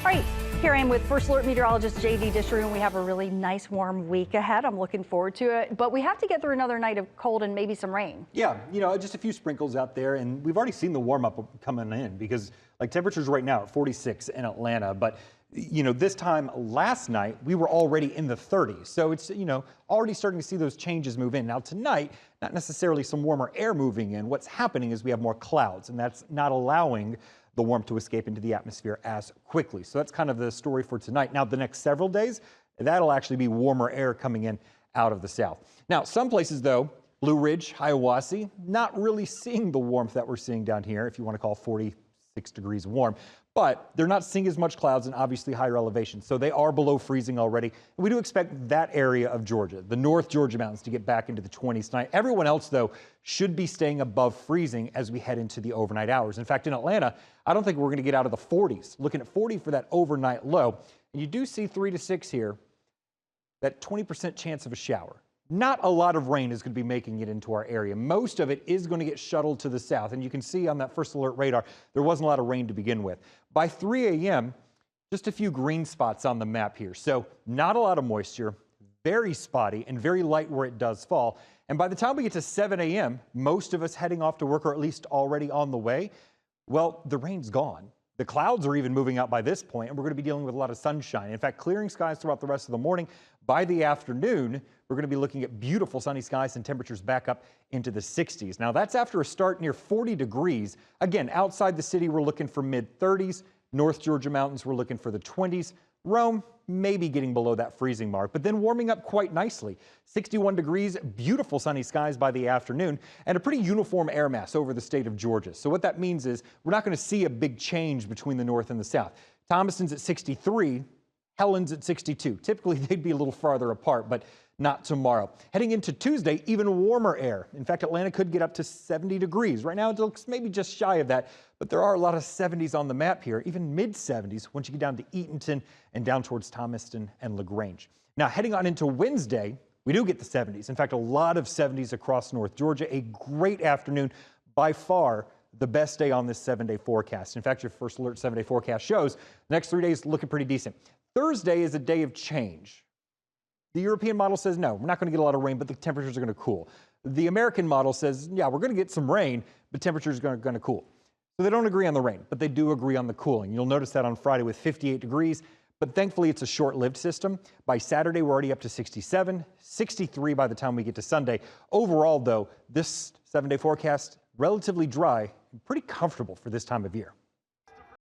right, here I am with First Alert meteorologist JD Disheru, and we have a really nice warm week ahead. I'm looking forward to it, but we have to get through another night of cold and maybe some rain. Yeah, just a few sprinkles out there, and we've already seen the warm up coming in because like temperatures right now at 46 in Atlanta, but this time last night we were already in the 30s. So it's, already starting to see those changes move in. Now tonight, not necessarily some warmer air moving in. What's happening is we have more clouds, and that's not allowing the warmth to escape into the atmosphere as quickly. So that's kind of the story for tonight. Now, the next several days, that'll actually be warmer air coming in out of the south. Now, some places, though, Blue Ridge, Hiawassee, not really seeing the warmth that we're seeing down here, if you want to call 46 degrees warm. But they're not seeing as much clouds and obviously higher elevation. So they are below freezing already. And we do expect that area of Georgia, the North Georgia mountains, to get back into the 20s tonight. Everyone else, though, should be staying above freezing as we head into the overnight hours. In fact, in Atlanta, I don't think we're going to get out of the 40s. Looking at 40 for that overnight low. And you do see 3 to 6 here, that 20% chance of a shower. Not a lot of rain is going to be making it into our area. Most of it is going to get shuttled to the south. And you can see on that First Alert radar, there wasn't a lot of rain to begin with. By 3 a.m., just a few green spots on the map here. So not a lot of moisture, very spotty and very light where it does fall. And by the time we get to 7 a.m., most of us heading off to work, or at least already on the way, well, the rain's gone. The clouds are even moving out by this point, and we're going to be dealing with a lot of sunshine. In fact, clearing skies throughout the rest of the morning. By the afternoon, we're going to be looking at beautiful sunny skies and temperatures back up into the 60s. Now, that's after a start near 40 degrees. Again, outside the city, we're looking for mid-30s. North Georgia mountains, we're looking for the 20s. Rome, maybe getting below that freezing mark, but then warming up quite nicely. 61 degrees, beautiful sunny skies by the afternoon, and a pretty uniform air mass over the state of Georgia. So what that means is we're not going to see a big change between the north and the south. Thomaston's at 63, Helen's at 62. Typically, they'd be a little farther apart, but not tomorrow. Heading into Tuesday, even warmer air. In fact, Atlanta could get up to 70 degrees. Right now, it looks maybe just shy of that, but there are a lot of 70s on the map here, even mid-70s once you get down to Eatonton and down towards Thomaston and LaGrange. Now, heading on into Wednesday, we do get the 70s. In fact, a lot of 70s across North Georgia. A great afternoon, by far the best day on this 7-day forecast. In fact, your First Alert 7-day forecast shows the next 3 days looking pretty decent. Thursday is a day of change. The European model says, no, we're not going to get a lot of rain, but the temperatures are going to cool. The American model says, yeah, we're going to get some rain, but temperatures are going to cool. So they don't agree on the rain, but they do agree on the cooling. You'll notice that on Friday with 58 degrees, but thankfully it's a short-lived system. By Saturday, we're already up to 67, 63 by the time we get to Sunday. Overall, though, this 7-day forecast, relatively dry and pretty comfortable for this time of year.